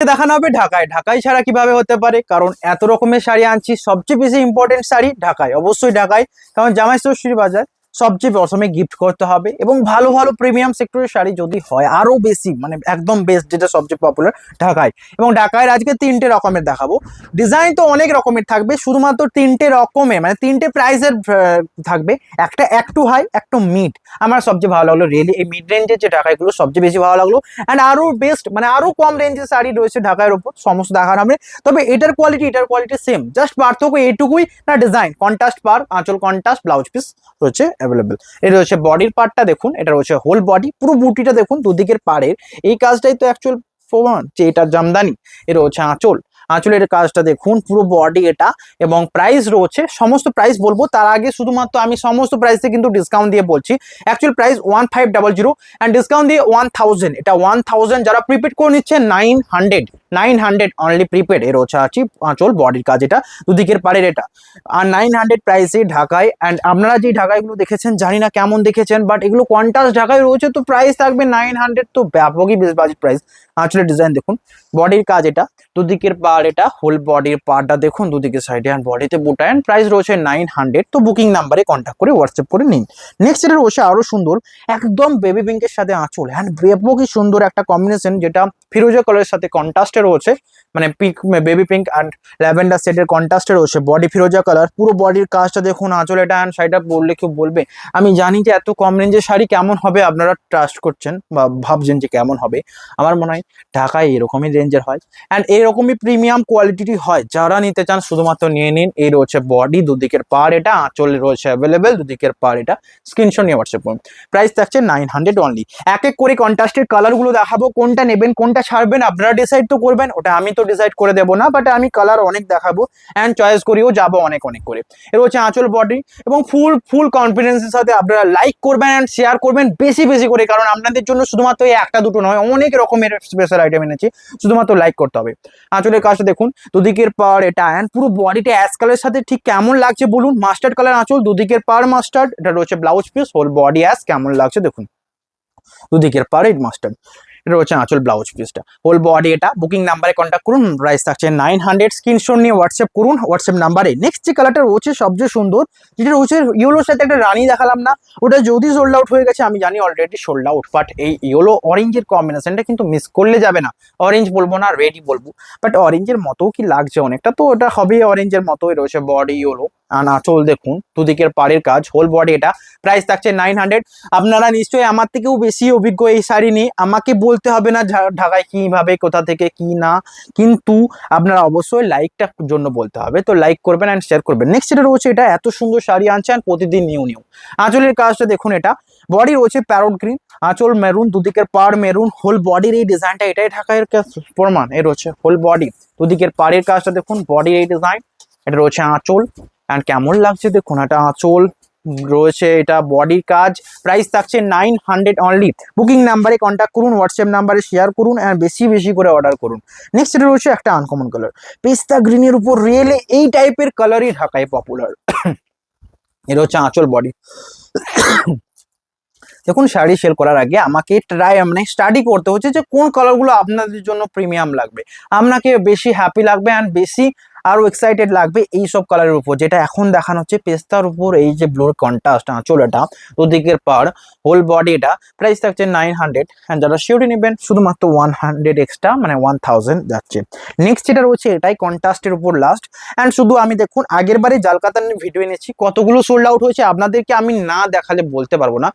দেখানো হবে ঢাকায়। ঢাকায় ছাড়া কিভাবে হতে পারে, কারণ এত রকমের শাড়ি আনছি, সবচেয়ে বেশি ইম্পর্টেন্ট শাড়ি ঢাকায়, অবশ্যই ঢাকায়। কারণ জামাই ষষ্ঠীর বাজার সবচেয়ে প্রথমে গিফট করতে হবে, এবং ভালো ভালো প্রিমিয়াম সেক্টরের শাড়ি যদি হয় আরো বেশি, মানে একদম বেস্ট, যেটা সবচেয়ে পপুলার ঢাকায়। এবং ঢাকায় আজকে তিনটে রকমের দেখাবো। ডিজাইন তো অনেক রকমের থাকবে, শুধুমাত্র তিনটে রকমের, মানে তিনটে প্রাইসের থাকবে। একটা একটু হাই, একটা মিড। আমার সবচেয়ে ভালো লাগলো রিয়েলি এই মিড রেঞ্জের যে ঢাকাইগুলো সবচেয়ে বেশি ভালো লাগলো। অ্যান্ড আরো বেস্ট, মানে আরো কম রেঞ্জের শাড়ি রয়েছে ঢাকার উপর, সমস্ত দেখার হবে। তবে এটার কোয়ালিটি সেম, জাস্ট পার্থক্য এইটুকুই না, ডিজাইন কন্ট্রাস্ট পার, আঁচল কন্ট্রাস্ট, ব্লাউজ পিস রয়েছে অ্যাভেলেবেল। এটা রয়েছে বডির পার্টটা দেখুন, এটা রয়েছে হোল বডি, পুরো বুটিটা দেখুন দুদিকের পাড়ের এই কাজটাই তো অ্যাকচুয়াল প্রমাণ যে এটা জামদানি। এটা হচ্ছে আঁচল, আঁচলের কাজটা দেখুন, পুরো বডি এটা। এবং প্রাইস রয়েছে, সমস্ত প্রাইস বলবো তার আগে শুধুমাত্র আমি সমস্ত প্রাইসে কিন্তু ডিসকাউন্ট দিয়ে বলছি। অ্যাকচুয়াল প্রাইস 1500 অ্যান্ড ডিসকাউন্ট দিয়ে 1000। এটা 1000 যারা প্রিপেড করে নিচ্ছে 900 অনলি প্রিপেড। এর হচ্ছে আঁচল বডির কাজ, এটা দুদিকের পাড়ের এটা। আর 900 প্রাইসে ঢাকায়। অ্যান্ড আপনারা যে ঢাকাইগুলো দেখেছেন জানি না কেমন দেখেছেন, বাট এগুলো কন্ট্রাস্ট ঢাকায় রয়েছে, তো প্রাইস থাকবে 900, তো ব্যাপকই বেশ বাজেট প্রাইস। আঁচলের ডিজাইন দেখুন, বডির কাজ এটা, দুদিকের পার এটা, হোল বডির পারটা দেখুন দুদিকের সাইডে, অ্যান্ড বডিতে বুটা। অ্যান্ড প্রাইস রয়েছে 900। তো বুকিং নাম্বারে কন্ট্যাক্ট করে হোয়াটসঅ্যাপ করে নিন। নেক্সট এটা রয়েছে আরো সুন্দর, একদম বেবি পিঙ্কের সাথে আঁচল, অ্যান্ড ব্যাপকই সুন্দর একটা কম্বিনেশন, যেটা ফিরোজা কালারের সাথে কন্ট্রাস্টে রয়েছে, মানে pink, baby pink and lavender সেটের কন্ট্রাস্টে রয়েছে। বডি ফিরোজা কালার, পুরো বডির কাজটা দেখুন, আঁচল এটা। অ্যান্ড শাড়িটা বললে কেউ বলবে, আমি জানি যে এত কম রেঞ্জের শাড়ি কেমন হবে, আপনারা ট্রাস্ট করছেন বা ভাবছেন যে কেমন হবে। আমার মনে হয় ঢাকায় এরকমই রেঞ্জের হয়, অ্যান্ড এরকমই প্রিমিয়াম কোয়ালিটি হয়। যারা নিতে চান শুধুমাত্র নিয়ে নিন। এই রয়েছে বডি, দুদিকের পার এটা, আঁচল রয়েছে অ্যাভেলেবেল, দুদিকের পার এটা। স্ক্রিনশট নিয়ে হোয়াটসঅ্যাপ করুন। প্রাইস থাকছে 900 অনলি। এক এক করে কন্ট্রাস্টের কালারগুলো দেখাবো, কোনটা নেবেন কোনটা ছাড়বেন আপনারা ডিসাইড তো করবেন, ওটা আমি তো ডিসাইড করে দেবো না, বাট আমি কালার অনেক দেখাবো অ্যান্ড চয়েস করিও যাবো অনেক অনেক করে। এর হচ্ছে আঁচল বডি, এবং ফুল কনফিডেন্সের সাথে আপনারা লাইক করবেন অ্যান্ড শেয়ার করবেন বেশি বেশি করে, কারণ আপনাদের জন্য শুধুমাত্র এই একটা দুটো নয়, অনেক রকমের স্পেশাল আইটেম এনেছি, শুধুমাত্র লাইক করতে হবে। আঁচলের কাজটা দেখুন, দুদিকের পার এটা, অ্যান্ড পুরো বডিটা অ্যাশ কালারের সাথে ঠিক কেমন লাগছে বলুন। মাস্টার্ড কালার আঁচল, দুদিকের পার মাস্টার্ড, এটা রয়েছে blouse piece, whole body ash, কেমন লাগছে দেখুন, দুদিকের পার এই মাস্টার্ড। এটা হচ্ছে আঁচল ব্লাউজ পিসটা, হোল বডি এটা। বুকিং নাম্বারে কন্ট্যাক্ট করুন, প্রাইস থাকছে 900। স্ক্রিনশট নিয়ে হোয়াটসঅ্যাপ করুন হোয়াটসঅ্যাপ নাম্বারে। নেক্সট যে কালারটা রয়েছে সবচেয়ে সুন্দর, যেটা রয়েছে ইয়েলোর সাথে একটা রানী দেখালাম না, ওটা যদি সোল্ড আউট হয়ে গেছে আমি জানি, অলরেডি সোল্ড আউট, বাট এই ইয়েলো অরেঞ্জের কম্বিনেশনটা কিন্তু মিস করলে যাবে না। অরেঞ্জ বলবো না, রেডই বলবো, বাট অরেঞ্জের মতো কি লাগছে অনেকটা, তো ওটা হবে অরেঞ্জের মতোই রয়েছে। বডি ইয়েলো, আর আঁচল দেখুন, দুদিকের পাড়ের কাজ, হোল বডি এটা। প্রাইস থাকছে 900। আপনারা নিশ্চয়ই আমার থেকেও বেশি অভিজ্ঞ এই শাড়ি নিয়ে, আমাকে বলতে হবে না ঢাকায় কিভাবে কোথা থেকে কি না, কিন্তু আপনারা অবশ্যই লাইকটার জন্য বলতে হবে, তো লাইক করবেন অ্যান্ড শেয়ার করবেন। নেক্সট যেটা রয়েছে, এটা এত সুন্দর শাড়ি আনছেন প্রতিদিন নিউ। আঁচলের কাজটা দেখুন, এটা বডি রয়েছে প্যারট গ্রিন, আঁচল মেরুন, দুদিকের পাড় মেরুন, হোল বডির এই ডিজাইনটা এটাই ঢাকায় প্রমাণ। এর হচ্ছে হোল বডি, দুদিকের পাড়ের কাজটা দেখুন, বডির এই ডিজাইন, এটা রয়েছে আঁচল। অ্যান্ড কেমন লাগছে দেখুন, এটা আঁচল রয়েছে, এটা বডির কাজ। প্রাইস থাকছে 900 অনলি। বুকিং নাম্বারে কন্ট্যাক্ট করুন, হোয়াটসঅ্যাপ নাম্বারে শেয়ার করুন, অ্যান্ড বেশি বেশি করে অর্ডার করুন। নেক্সট এটা রয়েছে একটা আনকমন কালার, পেস্তা গ্রিনের উপর রিয়েলে এই টাইপের কালারই ঢাকায় পপুলার। এটা হচ্ছে আঁচল বডি। দেখুন, শাড়ি সেল করার আগে আমাকে মানে স্টাডি করতে হচ্ছে যে কোন কালারগুলো আপনাদের জন্য প্রিমিয়াম লাগবে, আপনাকে বেশি হ্যাপি লাগবে অ্যান্ড বেশি আরো এক্সাইটেড লাগবে এই সব কালারের উপর। যেটা এখন দেখানো হচ্ছে পেস্তার উপর এই যে ব্লুর কন্ট্রাস্ট, আঁচল এটা, দুদিকের পাড়, হোল বডি এটা। প্রাইস থাকছে 900। অ্যান্ড যারা শিওরি নেবেন শুধুমাত্র 100 এক্সট্রা, মানে 1000 যাচ্ছে। নেক্সট যেটা রয়েছে, এটাই কন্ট্রাস্টের উপর লাস্ট। অ্যান্ড শুধু আমি দেখুন, আগের বারে জালকাতার ভিডিও এনেছি, কতগুলো সোল্ড আউট হয়েছে আপনাদেরকে আমি না দেখালে বলতে পারবো না।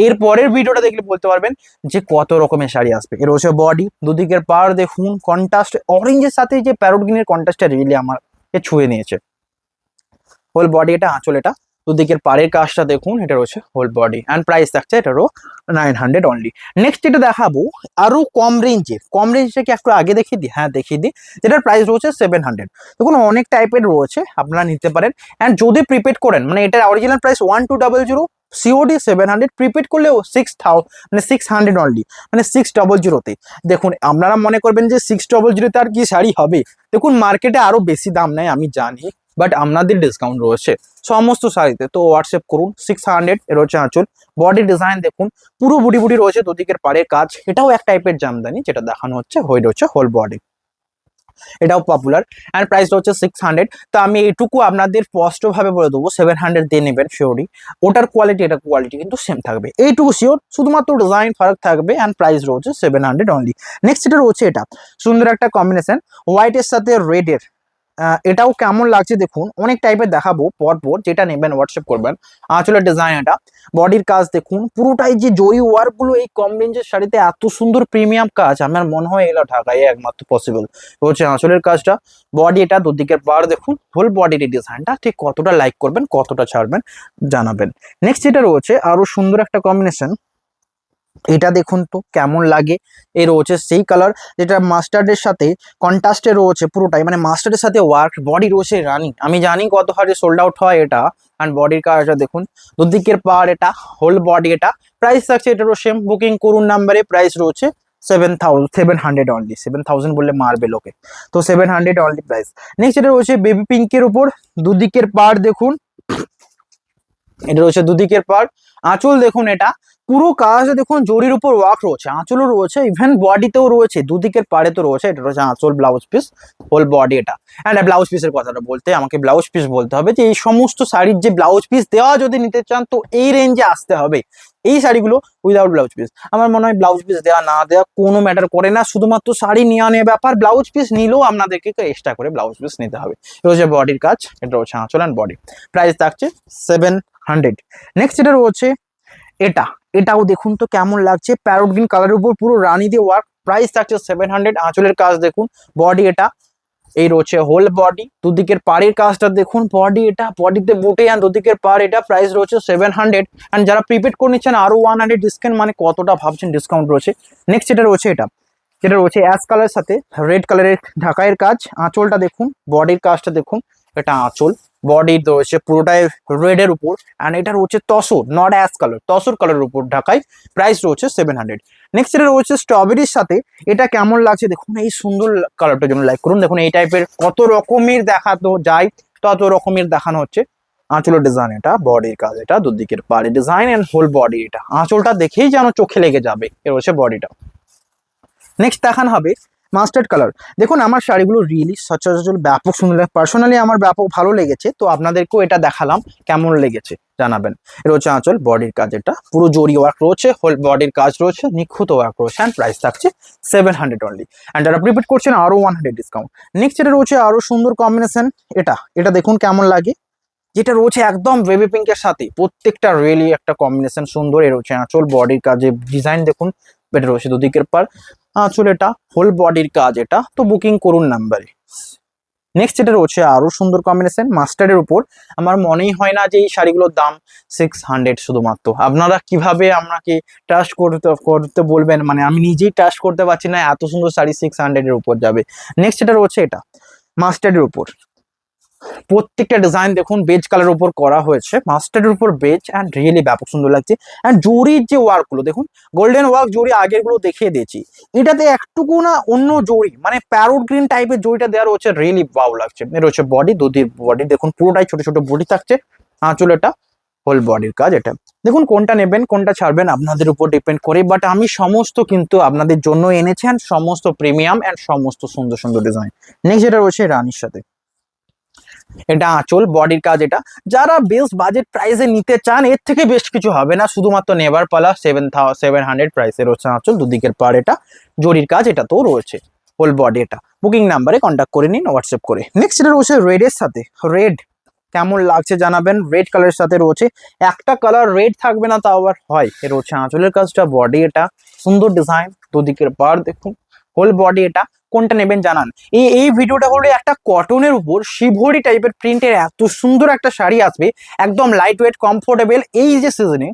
এর পরের ভিডিওটা দেখলে বলতে পারবেন যে কত রকমের শাড়ি আসবে। এর হচ্ছে বডি, দুদিকের পাড় দেখুন, কন্ট্রাস্ট অরেঞ্জের সাথে যে প্যারট গ্রিনের কন্ট্রাস্টটা রিয়েলি আমার ছুঁয়ে নিয়েছে। হোল বডি এটা, আঁচল এটা, দুদিকের পাড়ের কাজটা দেখুন, এটা রয়েছে হোল বডি। অ্যান্ড প্রাইস থাকছে এটারও 900 অনলি। নেক্সট যেটা দেখাবো আরো কম রেঞ্জটাকে একটু আগে দেখিয়ে দিই, হ্যাঁ দেখিয়ে দিই, যেটার প্রাইস রয়েছে 700। দেখুন অনেক টাইপের রয়েছে, আপনারা নিতে পারেন। অ্যান্ড যদি প্রিপেড করেন, মানে এটার অরিজিনাল প্রাইস 1200, সিওডি 700, প্রিপেড করলেও 6000, মানে 600 অনলি, মানে 600-তে। দেখুন আপনারা মনে করবেন যে 600-তে আর কি শাড়ি হবে, দেখুন মার্কেটে আরো বেশি দাম নেয় আমি জানি, বাট আপনাদের ডিসকাউন্ট রয়েছে সমস্ত শাড়িতে, তো হোয়াটসঅ্যাপ করুন। 600। এর হচ্ছে আঁচল, বডি ডিজাইন দেখুন, পুরো বুটি রয়েছে, দুদিকের পাড়ের কাজ, এটাও এক টাইপের জামদানি যেটা দেখানো হচ্ছে, হয়ে রয়েছে হোল বডি। এটাও পপুলার অ্যান্ড প্রাইসটা হচ্ছে 600। তো আমি এইটুকু আপনাদের স্পষ্টভাবে বলে দেবো 700 দিয়ে নেবেন শিওরই। ওটার কোয়ালিটি এটা কোয়ালিটি কিন্তু সেম থাকবে, এইটুকু শিওর, শুধুমাত্র ডিজাইন ফারাক থাকবে অ্যান্ড প্রাইস রয়েছে 700 অনলি। নেক্সট এটা রয়েছে এটা সুন্দর একটা কম্বিনেশন হোয়াইটের সাথে রেডের। এটাও কেমন লাগছে দেখুন, অনেক টাইপের দেখাবো পরপর, যেটা নেবেন হোয়াটসঅ্যাপ করবেন। আঁচলের ডিজাইন এটা, বডির কাজ দেখুন পুরোটাই যে জরি ওয়ার্ক গুলো এই কম রেঞ্জের শাড়িতে এত সুন্দর প্রিমিয়াম কাজ আমার মনে হয় এগুলো ঢাকায় একমাত্র পসিবল। হচ্ছে আঁচলের কাজটা, বডি এটা দুদিকের পাড় দেখুন, হোল বডির এই ডিজাইনটা ঠিক কতটা লাইক করবেন কতটা ছাড়বেন জানাবেন। নেক্সট এটা রয়েছে আরো সুন্দর একটা কম্বিনেশন, এটা দেখুন তো কেমন লাগে। এর রয়েছে সেই কালার যেটা মাস্টার্ডের সাথে কন্ট্রাস্টে রয়েছে পুরোটাই, মানে মাস্টার্ডের সাথে ওয়ার্ক, বডি রয়েছে রানি। আমি জানি কত হারে সোল্ড আউট হয় এটা, অ্যান্ড বডির কাজটা দেখুন, দুদিকের পার এটা, হোল বডি এটা। প্রাইস থাকছে এটারও সেম, বুকিং করুন নাম্বারে, প্রাইস রয়েছে 700 অনলি। 7000 বললে মারবে লোকে, তো 700 অনলি প্রাইস। নেক্সট এটা রয়েছে বেবি পিঙ্কের উপর, দুদিকের পার দেখুন, এটা রয়েছে দুদিকের পার। আঁচল দেখুন, এটা পুরো কাজ দেখুন জরির উপর ওয়ার্ক রয়েছে, আঁচলও রয়েছে, ইভেন বডিতেও রয়েছে, দুদিকের পাড়ে তো রয়েছে। এটা রয়েছে আঁচল, ব্লাউজ পিস, হোল বডি এটা। অ্যান্ড ব্লাউজ পিসের কথাটা বলতে আমাকে ব্লাউজ পিস বলতে হবে, যে এই সমস্ত শাড়ির যে ব্লাউজ পিস দেওয়া যদি নিতে চান তো এই রেঞ্জে আসতে হবে। এই শাড়িগুলো উইদাউট ব্লাউজ পিস, আমার মনে হয় ব্লাউজ পিস দেওয়া না দেওয়া কোনো ম্যাটার করে না, শুধুমাত্র শাড়ি নিয়ে আনে ব্যাপার। ব্লাউজ পিস নিলেও আপনাদেরকে এক্সট্রা করে ব্লাউজ পিস নিতে হবে। এটা হচ্ছে বডির কাজ, এটা হচ্ছে আঁচল অ্যান্ড বডি। প্রাইস থাকছে 700। নেক্সট এটা রয়েছে এটা, এটাও দেখুন তো কেমন লাগছে, প্যারোট গ্রিন কালারের উপর পুরো রানী দিয়ে ওয়ার্ক। প্রাইস থাকছে 700। আঁচলের কাজ দেখুন, বডি এটা, এই রয়েছে হোল বডি, দুদিকের পাড়ের কাজটা দেখুন, বডি এটা, বডিতে বুটে আর দুদিকের পাড় এটা। প্রাইস রয়েছে 700। অ্যান্ড যারা প্রিপেড করে নিচ্ছেন আরো 100 ডিসকাউন্ট, মানে কতটা ভাবছেন ডিসকাউন্ট রয়েছে। নেক্সট এটা রয়েছে এটা, যেটা রয়েছে অ্যাশ কালারের সাথে রেড কালারের ঢাকাইয়ের কাজ। আঁচলটা দেখুন, বডির কাজটা দেখুন, এটা আঁচল, বডি রয়েছে পুরোটাই রেডের উপর, অ্যান্ড এটা রয়েছে tussar, not ash colour, tussar কালারের উপর ঢাকাই। প্রাইস রয়েছে 700। নেক্সট এটা রয়েছে স্ট্রবেরির সাথে, এটা কেমন লাগছে দেখুন, এই সুন্দর কালারটার জন্য লাইক করুন। দেখুন এই টাইপের কত রকমের দেখাতো যায়, তত রকমের দেখানো হচ্ছে। আঁচলের ডিজাইন এটা, বডির কাজ এটা, দুদিকের পাড়ে ডিজাইন অ্যান্ড হোল বডি এটা। আঁচলটা দেখেই যেন চোখে লেগে যাবে, এ রয়েছে বডিটা। নেক্সট দেখানো হবে মাস্টার্ড কালার। দেখুন আমার শাড়িগুলো রিয়েলি সচরাচর ব্যাপক সুন্দর লাগে, পার্সোনালি আমার ব্যাপক ভালো লেগেছে, তো আপনাদেরকেও এটা দেখালাম, কেমন লেগেছে জানাবেন। এটা হচ্ছে আঁচল, বডির কাজ এটা, পুরো জরি ওয়ার্ক রয়েছে, হোল বডির কাজ রয়েছে, নিখুঁত ওয়ার্ক রয়েছে, অ্যান্ড প্রাইস থাকছে 700 অনলি। অ্যান্ড যারা প্রিপেড করছেন আরো 100 ডিসকাউন্ট। নেক্সট এটা রয়েছে আরো সুন্দর কম্বিনেশন, এটা, এটা দেখুন কেমন লাগে, যেটা রয়েছে একদম বেবি পিঙ্কের সাথে, প্রত্যেকটা রিয়েলি একটা কম্বিনেশন সুন্দর। এর হচ্ছে আঁচল, বডির কাজে ডিজাইন দেখুন, এটা রয়েছে দুদিকের পার, আঁচল এটা, হোল বডির কাজ এটা। তো বুকিং করুন নাম্বারে। নেক্সট এটা রয়েছে আরো সুন্দর কম্বিনেশন মাস্টার্ডের উপর, আমার মনেই হয় না যে এই শাড়িগুলোর দাম 600 শুধুমাত্র। আপনারা কিভাবে আমাকে ট্রাস্ট করতে করতে বলবেন, মানে আমি নিজেই ট্রাস্ট করতে পারছি না এত সুন্দর শাড়ি 600 এর উপর যাবে। নেক্সট এটা রয়েছে এটা মাস্টার্ডের উপর, প্রত্যেকটা ডিজাইন দেখুন বেজ কালার উপর করা হয়েছে, মাস্টার্ডের উপর বেজ, অ্যান্ড রিয়েলি ব্যাপক সুন্দর লাগছে। অ্যান্ড জরির যে ওয়ার্ক গুলো দেখুন, গোল্ডেন ওয়ার্ক জরি আগের গুলো দেখিয়ে দিয়েছি, এটাতে একটুকু না অন্য জরি, মানে প্যারোট গ্রিন টাইপের জরিটা দেওয়া রয়েছে, রিয়েলি ওয়াও লাগছে। এর হচ্ছে বডি, দুদির বডি দেখুন পুরোটাই ছোট ছোট বডি থাকছে, আঁচল এটা, হোল বডির কাজ এটা। দেখুন কোনটা নেবেন কোনটা ছাড়বেন আপনাদের উপর ডিপেন্ড করে, বাট আমি সমস্ত কিন্তু আপনাদের জন্য এনেছি, অ্যান্ড সমস্ত প্রিমিয়াম অ্যান্ড সমস্ত সুন্দর সুন্দর ডিজাইন। নেক্সট যেটা রয়েছে রানীর সাথে, এটা আঁচল, বডির কাজ এটা। যারা বেস্ট বাজেট প্রাইসে নিতে চান এর থেকে বেশ কিছু হবে না, শুধুমাত্র নেবার পালা। 700 প্রাইসের হচ্ছে আঁচল, দুদিকের পার এটা, জরির কাজ এটা তো রয়েছে, হোল বডি এটা। বুকিং নাম্বারে কন্ট্যাক্ট করে নিন হোয়াটসঅ্যাপ করে। নেক্সট এটা রয়েছে রেডের সাথে, রেড কেমন লাগছে জানাবেন। রেড কালারের সাথে রয়েছে, একটা কালার রেড থাকবে না তাও আবার হয়। এর হচ্ছে আঁচলের কাজটা, বডি এটা, সুন্দর ডিজাইন, দুদিকের পার দেখুন, হোল বডি এটা। কোনটা নেবেন জানান। এই ভিডিওটা হলো একটা কটনের উপর শিভরি টাইপের প্রিন্টের এত সুন্দর একটা শাড়ি আসবে, একদম লাইট ওয়েট কমফোর্টেবল। এই যে সিজনে,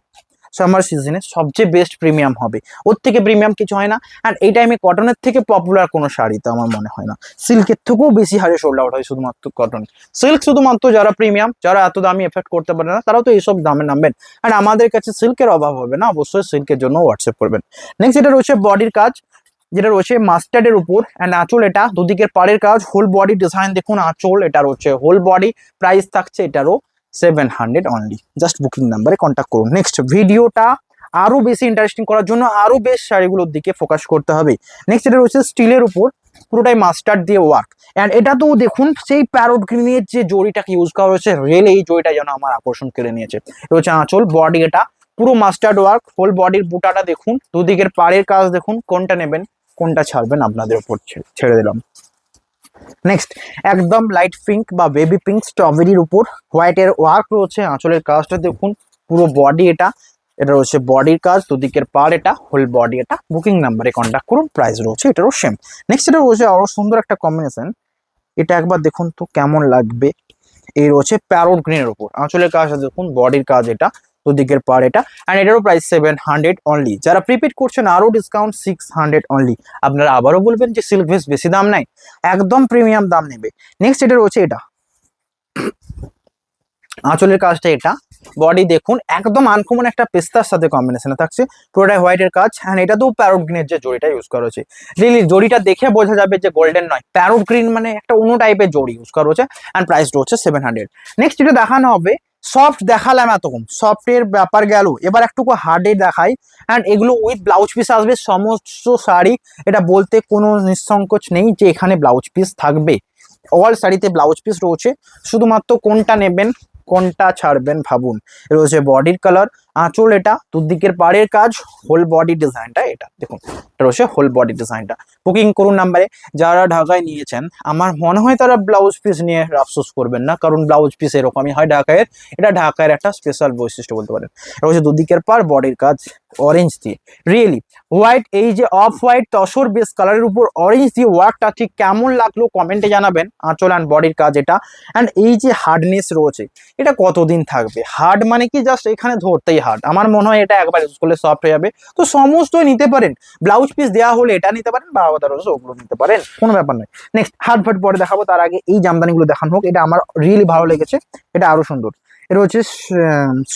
সামার সিজনে সবচেয়ে বেস্ট প্রিমিয়াম হবে, ওর থেকে প্রিমিয়াম কিছু হয় না। আর এই টাইমে কটনের থেকে পপুলার কোনো শাড়ি তো আমার মনে হয় না, সিল্কের থেকেও বেশি হারে সোল্ড আউট হয় শুধুমাত্র কটন। সিল্ক শুধুমাত্র যারা প্রিমিয়াম, যারা এত দামি এফেক্ট করতে পারে না, তারাও তো এইসব দামে নামবেন। আর আমাদের কাছে সিল্কের অভাব হবে না, অবশ্যই সিল্কের জন্য হোয়াটসঅ্যাপ করবেন। নেক্সট এটা রয়েছে বডির কাজ, যেটা রয়েছে মাস্টার্ডের উপর, অ্যান্ড আঁচল এটা, দুদিকের পাড়ের কাজ, হোল বডি ডিজাইন দেখুন, আঁচল এটা রয়েছে হোল বডি। প্রাইস থাকছে এটারও 700 only. Just booking number contact করুন। নেক্সট ভিডিওটা আরো বেশি ইন্টারেস্টিং করার জন্য আরো বেশ শাড়িগুলোর দিকে ফোকাস করতে হবে। নেক্সট এটা রয়েছে স্টিলের উপর, পুরোটাই মাস্টার্ড দিয়ে ওয়ার্ক। অ্যান্ড এটা তো দেখুন সেই প্যারোট গ্রিনের যে জড়িটাকে ইউজ করা হয়েছে, রিয়েলি এই জড়িটা যেন আমার আকর্ষণ কেড়ে নিয়েছে। এটা হচ্ছে আঁচল, বডি এটা পুরো মাস্টার্ড ওয়ার্ক, হোল বডির বুটাটা দেখুন, দুদিকের পাড়ের কাজ দেখুন, কোনটা নেবেন কোনটা ছাড়বেন আপনাদের উপর ছেড়ে দিলাম। নেক্সট একদম লাইট পিঙ্ক বা বেবি পিঙ্ক স্ট্রবেরির উপর হোয়াইটের ওয়ার্ক রয়েছে, আঁচলের কাজটা দেখুন, পুরো বডি এটা, এটা রয়েছে বডির কাজ, দুদিকের পার এটা, হোল বডি এটা। বুকিং নাম্বারে কন্ট্যাক্ট করুন, প্রাইস রয়েছে এটারও সেম। নেক্সট এটা রয়েছে আরো সুন্দর একটা কম্বিনেশন, এটা একবার দেখুন তো কেমন লাগবে। এই রয়েছে প্যারোট গ্রিনের উপর, আঁচলের কাজটা দেখুন, বডির কাজ এটা, দুদিকের পার এটা, অ্যান্ড এটারও প্রাইস 700 অনলি। যারা প্রিপেড করছেন আরও ডিসকাউন্ট 600 অনলি। আপনারা আবারও বলবেন যে সিল্ক ভেস্ট বেশি দাম নাই, একদম প্রিমিয়াম দাম নেবে। নেক্সট এটা রয়েছে এটা, আঁচলের কাজটা এটা, বডি দেখুন একদম আনকমন একটা পেস্তার সাথে কম্বিনেশনে থাকছে, পুরোটাই হোয়াইটের কাজ, অ্যান্ড এটা তো প্যারোট গ্রিনের যে জড়িটা ইউজ করা হয়েছে, রিয়েলি জড়িটা দেখে বোঝা যাবে যে গোল্ডেন নয়, প্যারোট গ্রিন মানে একটা অন্য টাইপের জড়ি ইউজ করা হয়েছে, অ্যান্ড প্রাইস রয়েছে 700। নেক্সট এটা দেখানো হবে, সফট দেখালাম এতক্ষণ, সফটের ব্যাপার গেল, এবার একটুকু হার্ডে দেখাই। অ্যান্ড এগুলো উইথ ব্লাউজ পিস আসবে সমস্ত শাড়ি, এটা বলতে কোনো নিঃসংকোচ নেই যে এখানে ব্লাউজ পিস থাকবে, অল শাড়িতে ব্লাউজ পিস রয়েছে, শুধুমাত্র কোনটা নেবেন কোনটা ছাড়বেন ভাবুন। রয়েছে বডির কালার, আঁচল এটা, দুদিকের পাড়ের কাজ, হোল বডি ডিজাইনটা এটা দেখুন, এটা রয়েছে হোল বডি ডিজাইনটা। বুকিং করুন নাম্বারে। যারা ঢাকায় নিয়েছেন আমার মনে হয় তারা ব্লাউজ পিস নিয়ে আফসোস করবেন না, কারণ ব্লাউজ পিস এরকমই হয় ঢাকায়ের, এটা ঢাকায়ের একটা স্পেশাল বৈশিষ্ট্য বলতে পারেন। রয়েছে দুদিকের পাড়, বডির কাজ অরেঞ্জ দিয়ে, রিয়েলি হোয়াইট, এই যে অফ হোয়াইট তসর বেস কালারের উপর অরেঞ্জ দিয়ে ওয়ার্কটা ঠিক কেমন লাগলো কমেন্টে জানাবেন। আঁচল অ্যান্ড বডির কাজ এটা, অ্যান্ড এই যে হার্ডনেস রয়েছে, এটা কতদিন থাকবে, হার্ড মানে কি জাস্ট এখানে ধরতেই হার্ড, আমার মনে হয় এটা একবার ইউজ করলে সফট হয়ে যাবে। তো সমস্তই নিতে পারেন, ব্লাউজ পিস দেওয়া হলে এটা নিতে পারেন, বা আলাদা রয়েছে ওগুলো নিতে পারেন, কোনো ব্যাপার নয়। নেক্সট হার্ড ফাট পরে দেখাবো, তার আগে এই জামদানিগুলো দেখানো হোক, এটা আমার রিয়েলি ভালো লেগেছে, এটা আরো সুন্দর, এটা হচ্ছে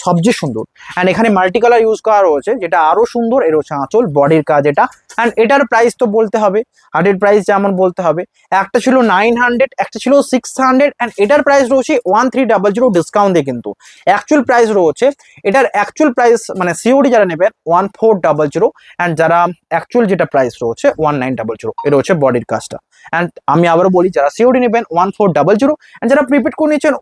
সবচেয়ে সুন্দর, অ্যান্ড এখানে মাল্টি কালার ইউজ করা রয়েছে যেটা আরো সুন্দর। এটা হচ্ছে আঁচল, বডির কাজ এটা, অ্যান্ড এটার প্রাইস তো বলতে হবে, হার্ডের প্রাইস যেমন বলতে হবে, একটা ছিল 900, একটা ছিল 600, অ্যান্ড এটার প্রাইস রয়েছে 1300 ডিসকাউন্ট দিয়ে, কিন্তু অ্যাকচুয়াল প্রাইস রয়েছে, এটার অ্যাকচুয়াল প্রাইস মানে সিওডি যারা নেবেন 1400, অ্যান্ড যারা অ্যাকচুয়াল যেটা প্রাইস রয়েছে 1900। এটা হচ্ছে বডির কাজটা, অ্যান্ড আমি আবারও বলি যারা সিওডি নেবেন 1400, অ্যান্ড যারা প্রিপেড করে নিয়েছেন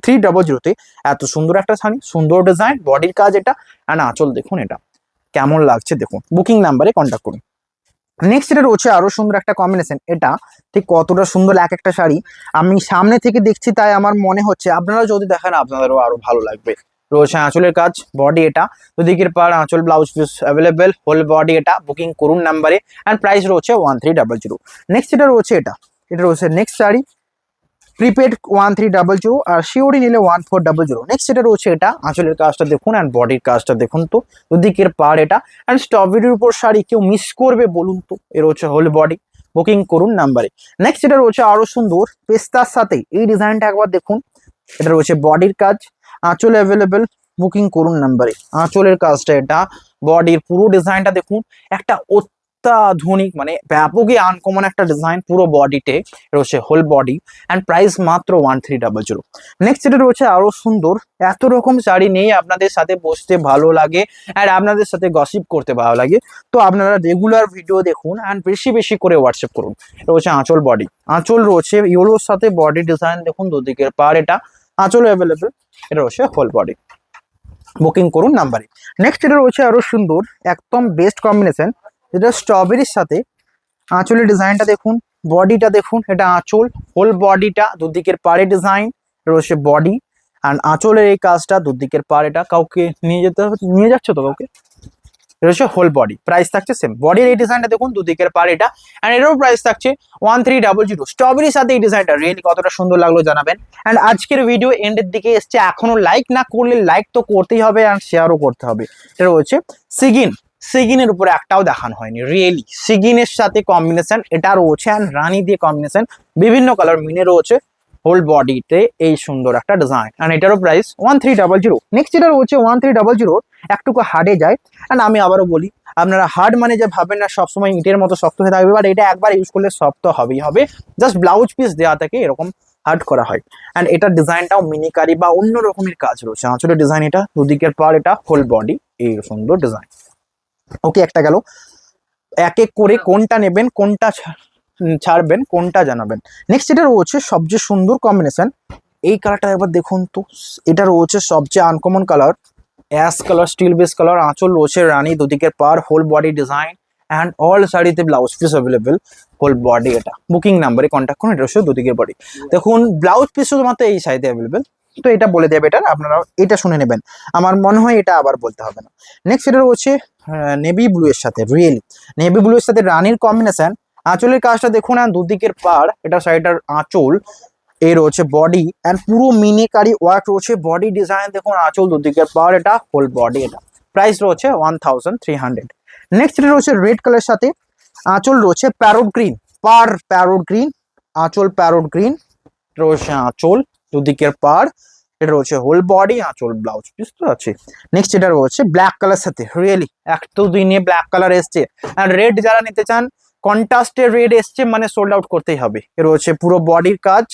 300 এত সুন্দর একটা শাড়ি, সুন্দর ডিজাইন, বডির কাজ এটা, অ্যান্ড আঁচল দেখুন এটা কেমন লাগছে দেখুন। বুকিং নাম্বারে কন্ট্যাক্ট করুন। নেক্সট এটা রয়েছে আরো সুন্দর একটা কম্বিনেশন, এটা ঠিক কতটা সুন্দর এক একটা শাড়ি আমি সামনে থেকে দেখছি, তাই আমার মনে হচ্ছে আপনারা যদি দেখেন আপনাদেরও আরো ভালো লাগবে। রয়েছে আঁচলের কাজ, বডি এটা, দুদিকের পার, আঁচল, blouse piece available, whole body এটা। বুকিং করুন নাম্বারে, অ্যান্ড প্রাইস রয়েছে 1300। নেক্সট এটা রয়েছে এটা, এটা রয়েছে নেক্সট শাড়ি, প্রিপেড 1300 আর সিওডি নিলে 1400। নেক্সট এটা রয়েছে এটা, আঁচলের কাজটা দেখুন অ্যান্ড বডির কাজটা দেখুন, তো দুদিকের পাড় এটা, অ্যান্ড স্ট্রবেরির উপর শাড়ি কেউ মিস করবে বলুন তো, এর হচ্ছে হোল বডি। বুকিং করুন নাম্বারে। নেক্সট এটা রয়েছে আরো সুন্দর পেস্তার সাথে, এই ডিজাইনটা একবার দেখুন, এটা রয়েছে বডির কাজ, আঁচল অ্যাভেলেবেল। বুকিং করুন নাম্বারে। আঁচলের কাজটা এটা, বডির পুরো ডিজাইনটা দেখুন, একটা অত্যাধুনিক মানে ব্যাপকই আনকমন একটা ডিজাইন পুরো বডিতে, রয়েছে হোল বডি, অ্যান্ড প্রাইস মাত্র 1300। নেক্সট এটা রয়েছে আরো সুন্দর, এত রকম শাড়ি নেই আপনাদের সাথে বসতে ভালো লাগে আর আপনাদের সাথে গসিপ করতে ভালো লাগে, তো আপনারা রেগুলার ভিডিও দেখুন অ্যান্ড বেশি বেশি করে হোয়াটসঅ্যাপ করুন। রয়েছে আঁচল, বডি, আঁচল রয়েছে ইয়েলোর সাথে বডি ডিজাইন দেখুন, দুদিকের পার এটা, আঁচল অ্যাভেলেবেল, এটা রয়েছে হোল বডি। বুকিং করুন নাম্বারে। নেক্সট এটা রয়েছে আরো সুন্দর একদম বেস্ট কম্বিনেশন, যেটা স্ট্রবেরির সাথে, আঁচলের ডিজাইনটা দেখুন, বডিটা দেখুন, এটা আঁচল, হোল বডিটা, দুদিকের পাড়ে ডিজাইন রয়েছে বডি, আর আঁচলের এই কাজটা, দুদিকের পাড় এটা, কাউকে নিয়ে যাচ্ছে তো কাউকে, রয়েছে হোল বডি। প্রাইস থাকছে সেম, বডির এই ডিজাইনটা দেখুন, দুদিকের পাড় এটা, অ্যান্ড এরও প্রাইস থাকছে 1300। স্ট্রবেরির সাথে এই ডিজাইনটা রিয়েলি কতটা সুন্দর লাগলো জানাবেন। অ্যান্ড আজকের ভিডিও এন্ডের দিকে এসছে, এখনো লাইক না করলে লাইক তো করতেই হবে অ্যান্ড শেয়ারও করতে হবে। এটা রয়েছে সিগিন, সিগিনের উপরে একটাও দেখানো হয়নি, রিয়েলি সিগিনের সাথে কম্বিনেশন এটা রয়েছে, অ্যান্ড রানী দিয়ে কম্বিনেশন, বিভিন্ন কালার মিনে রয়েছে, হোল বডিতে এই সুন্দর একটা ডিজাইন, অ্যান্ড এটারও প্রাইস 1300। নেক্সট এটা রয়েছে 1300, একটুকু হার্ডে যায়, অ্যান্ড আমি আবারও বলি আপনারা হার্ড মানে যে ভাবেন না সবসময় ইটের মতো শক্ত হয়ে থাকবে, বাট এটা একবার ইউজ করলে শক্ত হবেই হবে, জাস্ট ব্লাউজ পিস দেওয়া থাকে এরকম হার্ড করা হয়। অ্যান্ড এটার ডিজাইনটাও মিনিকারি বা অন্য রকমের কাজ রয়েছে, আঁচলের ডিজাইন এটা, দুদিকের পার এটা, হোল বডি এই সুন্দর ডিজাইন। ওকে, একটা গেল। এক এক করে কোনটা নেবেন, কোনটা ছাড়বেন, কোনটা জানাবেন। নেক্সট এটা রয়েছে সবচেয়ে সুন্দর কম্বিনেশন, এই কালারটা একবার দেখুন তো। এটা রয়েছে সবচেয়ে uncommon colour, ash colour, steel base colour, আঁচল রয়েছে রানী, দুদিকের পার, whole body design and all শাড়িতে blouse piece available, whole body. এটা বুকিং নাম্বারে কন্ট্যাক্ট করুন। এটা হচ্ছে দুদিকের বডি। দেখুন ব্লাউজ পিস শুধুমাত্র এই শাড়িতে অ্যাভেলেবেল, তো এটা বলে দেবে বেটার, আপনারা এটা শুনে নেবেন, আমার মনে হয় এটা আবার বলতে হবে না। নেক্সট এটা রয়েছে নেভি ব্লু এর সাথে, রিয়েলি নেভি ব্লু এর সাথে রানীর কম্বিনেশন। আঁচলের কাজটা দেখুন আর দুদিকের পার, এটা শাড়িটার আঁচল, এই রয়েছে বডি অ্যান্ড পুরো মিনিকারি ওয়ার্ক রয়েছে, বডি ডিজাইন দেখুন, আঁচল দুদিকের পার, এটা হোল বডি। এটা প্রাইস রয়েছে 1300। নেক্সট এটা রয়েছে রেড কালারের সাথে, আঁচল রয়েছে প্যারোট গ্রিন, পার প্যারোট গ্রিন, আঁচল প্যারোট গ্রিন রয়েছে, আঁচল দুদিকের পার, এটা রয়েছে হোল বডি, আঁচল ব্লাউজ পিস তো আছে। নেক্সট এটা রয়েছে ব্ল্যাক কালার সাথে, রিয়েলি একটু দিনে ব্ল্যাক কালার এসছে, আর রেড যারা নিতে চান কন্ট্রাস্টের রেড এসছে মানে সোল্ড আউট করতেই হবে। এ রয়েছে পুরো বডির কাজ,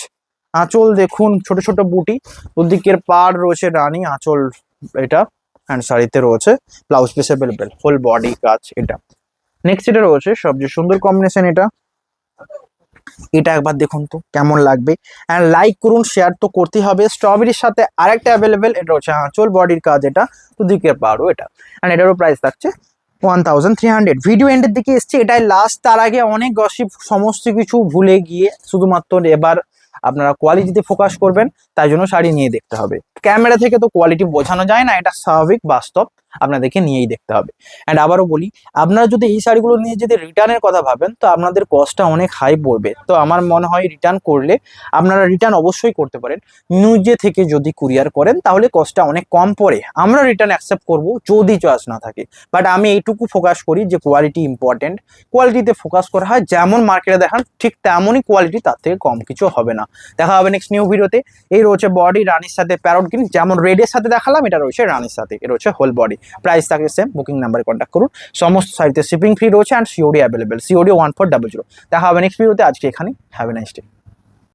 আঁচল দেখুন ছোট ছোট বুটি, দুদিকের পার রয়েছে রানী, আঁচল এটা অ্যান্ড শাড়িতে রয়েছে blouse piece available, whole body কাজ এটা। নেক্সট এটা রয়েছে সবচেয়ে সুন্দর কম্বিনেশন, এটা এটা একবার দেখুন তো কেমন লাগবে, অ্যান্ড লাইক করুন, শেয়ার তো করতেই হবে। স্ট্রবেরির সাথে আরেকটা অ্যাভেলেবেল, এটা হচ্ছে আঁচল বডির কাজ, এটা দুদিকের পারও এটা, অ্যান্ড এটারও প্রাইস থাকছে 1300। ভিডিও এন্ডের দিকে এসছে, এটাই লাস্ট। তার আগে অনেক গসিপ সমস্ত কিছু ভুলে গিয়ে শুধুমাত্র এবার আপনারা কোয়ালিটিতে ফোকাস করবেন, তাই জন্য শাড়ি নিয়ে দেখতে হবে। ক্যামেরা থেকে তো কোয়ালিটি বোঝানো যায় না, এটা স্বাভাবিক বাস্তব, আপনাদেরকে নিয়েই দেখতে হবে। অ্যান্ড আবারও বলি, আপনারা যদি এই শাড়িগুলো নিয়ে যদি রিটার্নের কথা ভাবেন তো আপনাদের কস্টটা অনেক হাই পড়বে। তো আমার মনে হয় রিটার্ন করলে আপনারা রিটার্ন অবশ্যই করতে পারেন, নিজে থেকে যদি কুরিয়ার করেন তাহলে কস্টটা অনেক কম পড়ে। আমরা রিটার্ন অ্যাকসেপ্ট করব যদি চয়েস না থাকে, বাট আমি এইটুকু ফোকাস করি যে কোয়ালিটি ইম্পর্টেন্ট, কোয়ালিটিতে ফোকাস করা হয়, যেমন মার্কেটে দেখান ঠিক তেমনই কোয়ালিটি, তার থেকে কম কিছু হবে না। দেখা হবে নেক্সট নিউ ভিডিওতে। এই রয়েছে বডি রানীর সাথে প্যারট গ্রিন, যেমন রেডের সাথে দেখালাম, এটা রয়েছে রানীর সাথে, এটা রয়েছে হোল বডি। প্রাইস থাকে সেম, বুকিং নাম্বারে কন্ট্যাক্ট করুন। সমস্ত সাইটে শিপিং ফ্রি রয়েছে অ্যান্ড সিওডি অ্যাভেলেবেল, সিওডি 1400। দেখা হবে নেক্সট ভিডিওতে, আজকে এখানে, হ্যাভ এ নাইস ডে।